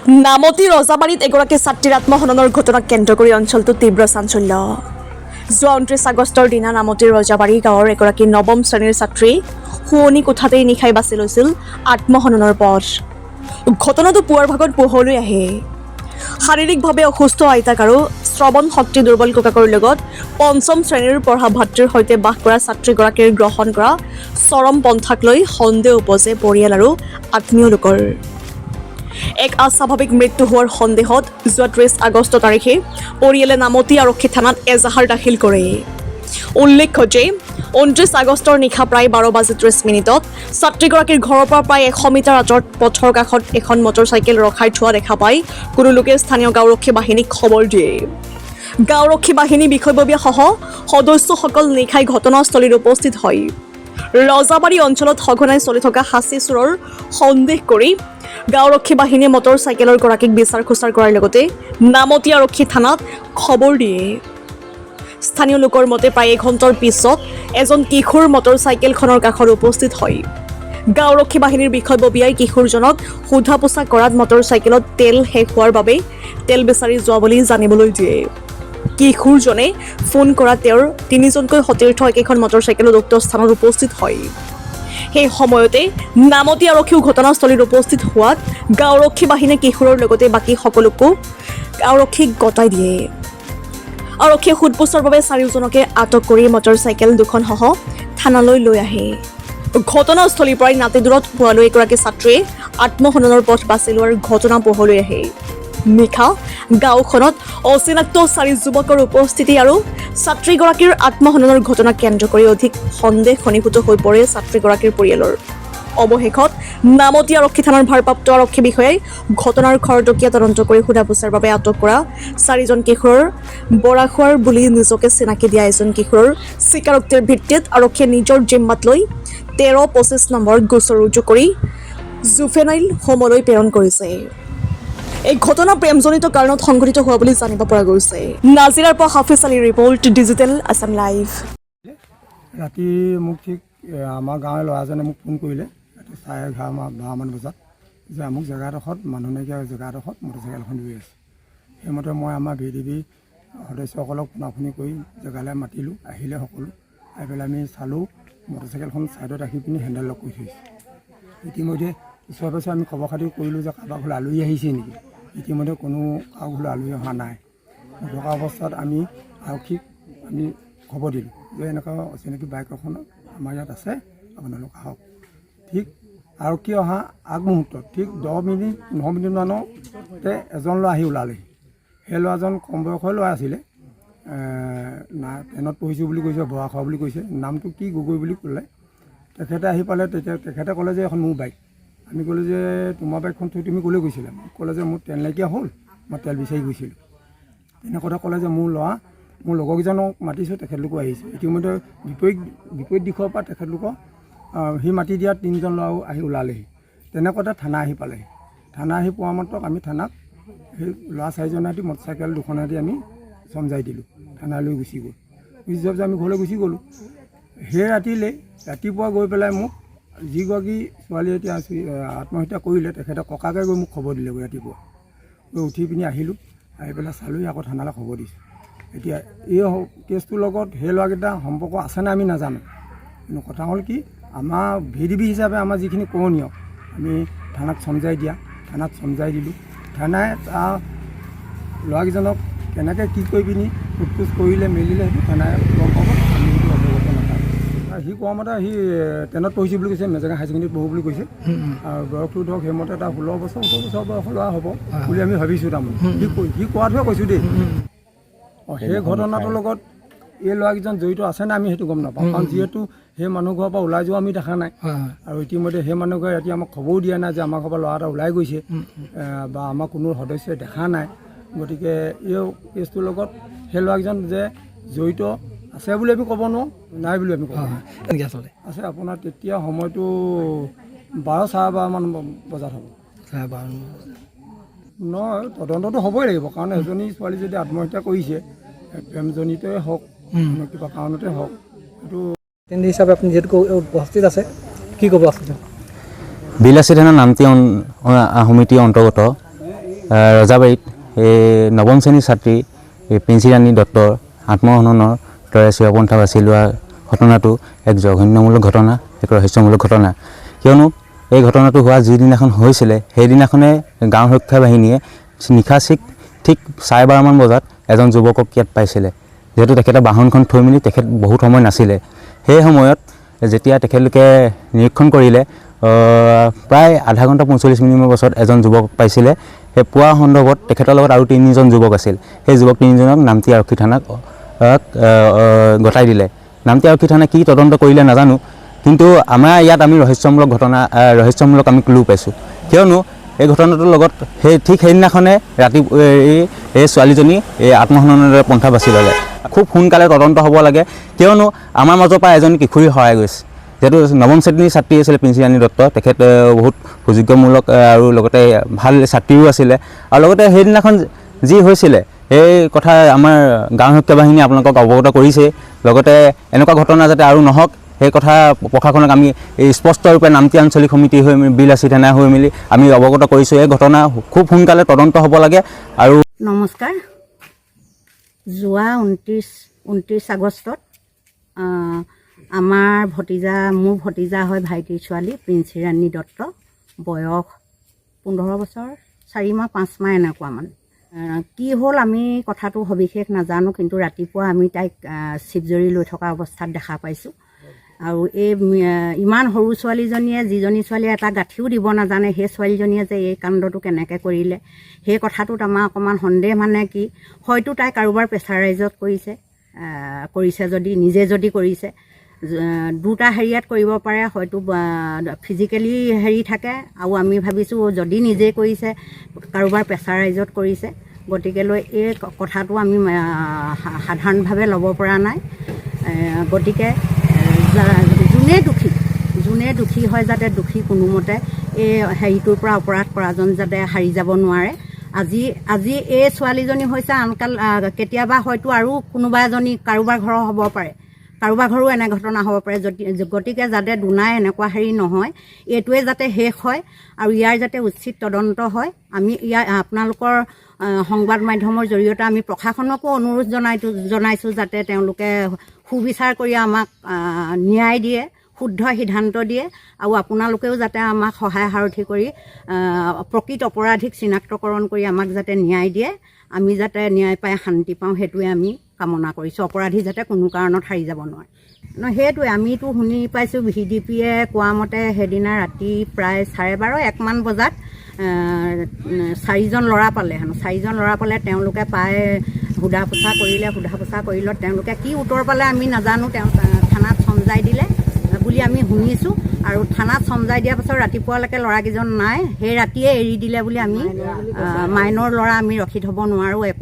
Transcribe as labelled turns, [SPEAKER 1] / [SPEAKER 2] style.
[SPEAKER 1] নামতি ৰজাবাৰীত এগৰাকী ছাত্ৰীৰ আত্মহননৰ ঘটনাক কেন্দ্ৰ কৰি অঞ্চলটোত তীব্ৰ চাঞ্চল্য। যোৱা 29 আগষ্টৰ দিনা নামতিৰ ৰজাবাৰী গাঁৱৰ এগৰাকী নৱম শ্ৰেণীৰ ছাত্ৰী শুৱনি কোঠাতেই নিশাই বাছি লৈছিল আত্মহননৰ পথ। ঘটনাটো পুৱাৰ ভাগত পোহৰলৈ আহে। শাৰীৰিকভাৱে অসুস্থ আইতাক আৰু শ্ৰৱণ শক্তি দুৰ্বল ককাকৰ লগত পঞ্চম শ্ৰেণীৰ পঢ়া ভাতৃৰ সৈতে বাস কৰা ছাত্ৰীগৰাকীৰ গ্ৰহণ কৰা চৰম পন্থাক লৈ সন্দেহ উপজে পৰিয়াল আৰু আত্মীয় লোকৰ। এক অস্বাভাৱিক মৃত্যু হোৱাৰ সন্দেহত যোৱা 30 আগষ্ট তাৰিখে পৰিয়ালে নামতি আৰক্ষী থানাত এজাহাৰ দাখিল কৰে। উল্লেখ্য যে 29 আগষ্টৰ নিশা প্ৰায় 12:30 ছাত্ৰীগৰাকীৰ ঘৰৰ পৰা প্ৰায় 100 মিটাৰ আঁতৰত পথৰ কাষত এখন মটৰচাইকেল ৰখাই থোৱা দেখা পাই কোনো লোকে স্থানীয় গাঁওৰক্ষী বাহিনীক খবৰ দিয়ে। গাঁওৰক্ষী বাহিনী বিষয়ববীয়াসহ সদস্যসকল নিশাই ঘটনাস্থলীত উপস্থিত হয়। ৰজাবাৰী অঞ্চলত সঘনাই চলি থকা হাঁচি চোৰৰ সন্দেহ কৰি গাঁওৰক্ষী বাহিনীয়ে মটৰচাইকেলৰ গৰাকীক বিচাৰ খোচাৰ কৰাৰ লগতে নামতি আৰক্ষী থানাত খবৰ দিয়ে। স্থানীয় লোকৰ মতে প্ৰায় এঘণ্টাৰ পিছত এজন কিশোৰ মটৰচাইকেলখনৰ কাষত উপস্থিত হয়। গাঁওৰক্ষী বাহিনীৰ বিষয়ববীয়াই কিশোৰজনক সোধা পোছা কৰাত মটৰচাইকেলত তেল শেষ হোৱাৰ বাবে তেল বিচাৰি যোৱা বুলি জানিবলৈ দিয়ে। কিশোৰজনে ফোন কৰা তেওঁৰ 3জনকৈ সতীৰ্থ একেখন মটৰচাইকেলত উক্ত স্থানত উপস্থিত হয়। সেই সময়তে নামতি আৰক্ষীও ঘটনাস্থলীত উপস্থিত হোৱাত গাঁওৰক্ষী বাহিনীয়ে কিশোৰৰ লগতে বাকী সকলোকো আৰক্ষীক গতাই দিয়ে। আৰক্ষীয়ে সোধপোছৰ বাবে 4জনকে আটক কৰি মটৰচাইকেল দুখনসহ থানালৈ লৈ আহে। ঘটনাস্থলীৰ পৰাই নাতি দূৰত হোৱালৈ এগৰাকী ছাত্ৰীয়ে আত্মহননৰ পথ বাছি লোৱাৰ ঘটনা পোহৰলৈ আহে। নিশা গাঁওখনত অচিনাক্ত 4 যুৱকৰ উপস্থিতি আৰু ছাত্ৰীগৰাকীৰ আত্মহননৰ ঘটনাক কেন্দ্ৰ কৰি অধিক সন্দেহ ঘনীভূত হৈ পৰে ছাত্ৰীগৰাকীৰ পৰিয়ালৰ। অৱশেষত নামতি আৰক্ষী থানাৰ ভাৰপ্ৰাপ্ত আৰক্ষী বিষয়াই ঘটনাৰ খৰতকীয়া তদন্ত কৰি সোধা পোছাৰ বাবে আটক কৰা 4জন কিশোৰৰ বৰাখোৱাৰ বুলি নিজকে চিনাকি দিয়া এজন কিশোৰৰ স্বীকাৰোক্তিৰ ভিত্তিত আৰক্ষীয়ে নিজৰ জিম্মাত লৈ 13-25 নম্বৰত গোচৰ ৰুজু কৰি জুভেনাইল হোমলৈ প্ৰেৰণ কৰিছে। এই ঘটনা প্ৰেমজনিত কাৰণত সংঘটিত হোৱা বুলি জানিব পৰা গৈছে। নাজিৰাৰ পৰা হাফিজ আলীৰ ৰিপৰ্ট, ডিজিটেল আছাম লাইভ।
[SPEAKER 2] ৰাতি মোক ঠিক আমাৰ গাঁৱৰ ল'ৰাজনে মোক ফোন কৰিলে ৰাতি 11:30 বজাত যে আমুক জেগাডোখৰত মানুহ নাইকিয়া জেগাডোখৰত মটৰচাইকেলখন ৰৈ আছে। সেইমতে মই আমাৰ VDB সদস্যসকলক ফোনাফোনি কৰি জেগালৈ মাতিলোঁ। আহিলে সকলো আহি পেলাই আমি চালোঁ মটৰচাইকেলখন ছাইডত ৰাখি পিনি হেণ্ডেল লক কৰি থৈছে। ইতিমধ্যে ওচৰে পাছৰে আমি খবৰ খাতি কৰিলোঁ যে কাৰোবাৰ ঘৰলৈ আলহী আহিছে নেকি। ইতিমধ্যে কোনো কাৰো ঘৰলৈ আলহী অহা নাই। নথকা অৱস্থাত আমি আৰক্ষীক আমি খবৰ দিলোঁ যে এনেকুৱা অচিনাকি বাইক এখন আমাৰ ইয়াত আছে, আপোনালোক আহক। ঠিক আৰক্ষী অহা আগমুহূৰ্তত ঠিক 9 মিনিটমানতে এজন ল'ৰা আহি ওলালেহি। সেই ল'ৰাজন কম বয়সৰ ল'ৰা আছিলে, 10ত পঢ়িছোঁ বুলি কৈছে, বৰাখোৱা বুলি কৈছে, নামটো কি গগৈ বুলি ক'লে। তেখেতে আহি পালে, তেতিয়া তেখেতে ক'লে যে এখন মোৰ বাইক। আমি ক'লোঁ যে তোমাৰ বাইকখন থৈ তুমি ক'লৈ গৈছিলা? ক'লে যে মোৰ তেল নাইকিয়া হ'ল, মই তেল বিচাৰি গৈছিলোঁ। তেনে কথা ক'লে যে মোৰ লগৰকেইজনক মাতিছোঁ, তেখেতলোকো আহিছে। ইতিমধ্যে বিপৰীত দিশৰ পৰা তেখেতলোকক সি মাতি দিয়াত 3জন ল'ৰাও আহি ওলালেহি। তেনেকুৱাতে থানা আহি পালেহি। থানা আহি পোৱা মাত্ৰক আমি থানাক সেই ল'ৰা 4জনে সৈতে মটৰচাইকেল দুখনেদি আমি চমজাই দিলোঁ। থানালৈ গুচি যোৱাৰ পিছত আমি ঘৰলৈ গুচি গ'লোঁ। সেই ৰাতিপুৱা গৈ পেলাই মোক যিগৰাকী ছোৱালীয়ে এতিয়া আত্মহত্যা কৰিলে তেখেতে ককাকে গৈ মোক খবৰ দিলেগৈ। ৰাতিপুৱা গৈ উঠি পিনি আহিলোঁ, আহি পেলাই চালোঁ, আকৌ থানালৈ খবৰ দিছোঁ। এতিয়া এই কেছটোৰ লগত সেই ল'ৰাকেইটা সম্পৰ্ক আছেনে আমি নাজানো, কিন্তু কথা হ'ল কি আমাৰ VDB হিচাপে আমাৰ যিখিনি কৰণীয় আমি থানাত চমজাই দিয়া, থানাত চমজাই দিলোঁ। থানাই তাৰ ল'ৰাকেইজনক কেনেকৈ কি কৰি পিনি সোধপোছ কৰিলে মেলিলে সেইটো থানাই গম পাব, আমি সেইটো অৱগত নাপাওঁ। সি কোৱা মতে সি 10ত পঢ়িছোঁ বুলি কৈছে, মেজেঙা হাই ছেকেণ্ডেৰীত পঢ়োঁ বুলি কৈছে। আৰু বয়সটো ধৰক সেইমতে তাৰ 16 বছৰ 18 বছৰ বয়সৰ ল'ৰা হ'ব বুলি আমি ভাবিছোঁ। তাৰমানে সি কোৱাটোহে কৈছোঁ দেই। সেই ঘটনাটোৰ লগত এই ল'ৰাকেইজন জড়িত আছেনে আমি সেইটো গম নাপাওঁ, কাৰণ যিহেতু সেই মানুহ ঘৰৰ পৰা ওলাই যোৱা আমি দেখা নাই। আৰু ইতিমধ্যে সেই মানুহ ঘৰে ৰাতি আমাক খবৰো দিয়া নাই যে আমাৰ ঘৰৰ পৰা ল'ৰা এটা ওলাই গৈছে বা আমাৰ কোনো সদস্যই দেখা নাই। গতিকে এই কেছটোৰ লগত সেই ল'ৰাকেইজন যে জড়িত আছে বুলি আমি ক'ব নোৱাৰোঁ, নাই বুলি আমি ক'ব নোৱাৰোঁ। আছে আপোনাৰ তেতিয়া সময়টো 12-12:30 বজাত হ'ব। নহয়, তদন্তটো হ'বই লাগিব, কাৰণ এজনী ছোৱালী যদি আত্মহত্যা কৰিছে প্ৰেমজনিতই হওক কিবা কাৰণতে হওক, এইটো
[SPEAKER 3] হিচাপে আপুনি যিহেতু উপস্থিত আছে, কি ক'ব আছে?
[SPEAKER 4] বিলাসী থানা নামতি সমিতিৰ অন্তৰ্গত ৰজাবাৰীত এই নৱম শ্ৰেণীৰ ছাত্ৰী প্ৰিন্সি ৰাণী দত্তৰ আত্মহননৰ দৰে চুৱাপন্থা বাছি লোৱা ঘটনাটো এক জঘন্যমূলক ঘটনা, এক ৰহস্যমূলক ঘটনা। কিয়নো এই ঘটনাটো হোৱা যিদিনাখন হৈছিলে সেইদিনাখনে গাঁও সুৰক্ষা বাহিনীয়ে নিশা ঠিক 12:30 বজাত এজন যুৱকক ইয়াত পাইছিলে। যিহেতু তেখেতে বাহনখন থৈ মেলি তেখেত বহুত সময় নাছিলে, সেই সময়ত যেতিয়া তেখেতলোকে নিৰীক্ষণ কৰিলে প্ৰায় আধা ঘণ্টা 45 মিনিটৰ পাছত এজন যুৱকক পাইছিলে। সেই পোৱা সন্দৰ্ভত তেখেতৰ লগত আৰু 3জন যুৱক আছিল। সেই যুৱক 3জনক নামতি আৰক্ষী থানাক গতাই দিলে। নামতি আৰক্ষী থানাই কি তদন্ত কৰিলে নাজানো, কিন্তু আমাৰ ইয়াত আমি ৰহস্যমূলক আমি ক্লু পাইছোঁ। কিয়নো এই ঘটনাটোৰ লগত ঠিক সেইদিনাখনে ৰাতি এই ছোৱালীজনী এই আত্মহননৰ পন্থা বাছি ল'লে। খুব সোনকালে তদন্ত হ'ব লাগে, কিয়নো আমাৰ মাজৰ পৰা এজনী কিশোৰী হেৰাই গৈছে। যিহেতু নৱম শ্ৰেণীৰ ছাত্ৰী আছিলে প্ৰিন্সি ৰাণী দত্ত, তেখেত বহুত সুযোগ্যমূলক আৰু লগতে ভাল ছাত্ৰীও আছিলে। আৰু লগতে সেইদিনাখন যি হৈছিলে সেই কথা আমাৰ গাঁও সুৰক্ষা বাহিনী আপোনালোকক অৱগত কৰিছে। লগতে এনেকুৱা ঘটনা যাতে আৰু নহওক সেই কথা প্ৰশাসনক আমি এই স্পষ্টৰূপে নামতি আঞ্চলিক সমিতি হৈ বিলাচী থানা হৈ মেলি আমি অৱগত কৰিছোঁ। এই ঘটনা খুব সোনকালে তদন্ত হ'ব লাগে। আৰু
[SPEAKER 5] নমস্কাৰ। যোৱা 29 আগষ্টত আমাৰ মোৰ ভতিজা হয় ভাইটিৰ ছোৱালী প্ৰিন্সি ৰাণী দত্ত, বয়স 15 বছৰ 4 মাহ 5 মাহ এনেকুৱা মানে। কি হ'ল আমি কথাটো সবিশেষ নাজানো, কিন্তু ৰাতিপুৱা আমি তাইক চিপজৰি লৈ থকা অৱস্থাত দেখা পাইছোঁ। আৰু এই ইমান সৰু ছোৱালীজনীয়ে, যিজনী ছোৱালীয়ে এটা গাঁঠিও দিব নাজানে, সেই ছোৱালীজনীয়ে যে এই কাণ্ডটো কেনেকৈ কৰিলে সেই কথাটোত আমাৰ অকণমান সন্দেহ। মানে কি, হয়তো তাই কাৰোবাৰ প্ৰেছাৰাইজত কৰিছে যদি নিজে যদি কৰিছে, দুটা হেৰিয়াত কৰিব পাৰে। হয়তো ফিজিকেলি হেৰি থাকে, আৰু আমি ভাবিছোঁ যদি নিজে কৰিছে কাৰোবাৰ প্ৰেছাৰাইজত কৰিছে। গতিকেলৈ এই কথাটো আমি সাধাৰণভাৱে ল'ব পৰা নাই। গতিকে যোনে দোষী হয় যাতে দোষী কোনোমতে এই হেৰিটোৰ পৰা অপৰাধ কৰাজন যাতে সাৰি যাব নোৱাৰে। আজি এই ছোৱালীজনী হৈছে আনকাল কেতিয়াবা হয়তো আৰু কোনোবা এজনী কাৰোবাৰ ঘৰৰ হ'ব পাৰে, কাৰোবাৰ ঘৰো এনে ঘটনা হ'ব পাৰে। গতিকে যাতে দুনাই এনেকুৱা হেৰি নহয়, এইটোৱে যাতে শেষ হয় আৰু ইয়াৰ যাতে উচিত তদন্ত হয়। আমি আপোনালোকৰ সংবাদ মাধ্যমৰ জৰিয়তে আমি প্ৰশাসনকো অনুৰোধ জনাইছোঁ যাতে তেওঁলোকে সুবিচাৰ কৰি আমাক ন্যায় দিয়ে, শুদ্ধ সিদ্ধান্ত দিয়ে। আৰু আপোনালোকেও যাতে আমাক সহায় সাৰথি কৰি প্ৰকৃত অপৰাধীক চিনাক্তকৰণ কৰি আমাক যাতে ন্যায় দিয়ে, আমি যাতে ন্যায় পাই শান্তি পাওঁ, সেইটোৱে আমি কামনা কৰিছোঁ। অপৰাধী যাতে কোনো কাৰণত সাৰি যাব নোৱাৰে। সেইটোৱে আমিতো শুনি পাইছোঁ, VDPয়ে কোৱা মতে সেইদিনা ৰাতি প্ৰায় 12:30-1মান বজাত 4জন ল'ৰা পালে হেনো। 4জন ল'ৰা পালে, তেওঁলোকে পাই সোধা পোছা কৰিলত তেওঁলোকে কি উত্তৰ পালে আমি নাজানো। তেওঁ থানাত চমজাই দিলে বুলি আমি শুনিছোঁ। আৰু থানাত চমজাই দিয়াৰ পাছত ৰাতিপুৱালৈকে ল'ৰাকেইজন নাই, সেই ৰাতিয়ে এৰি দিলে বুলি আমি মাইনৰ ল'ৰা আমি ৰখি থ'ব নোৱাৰোঁ, একো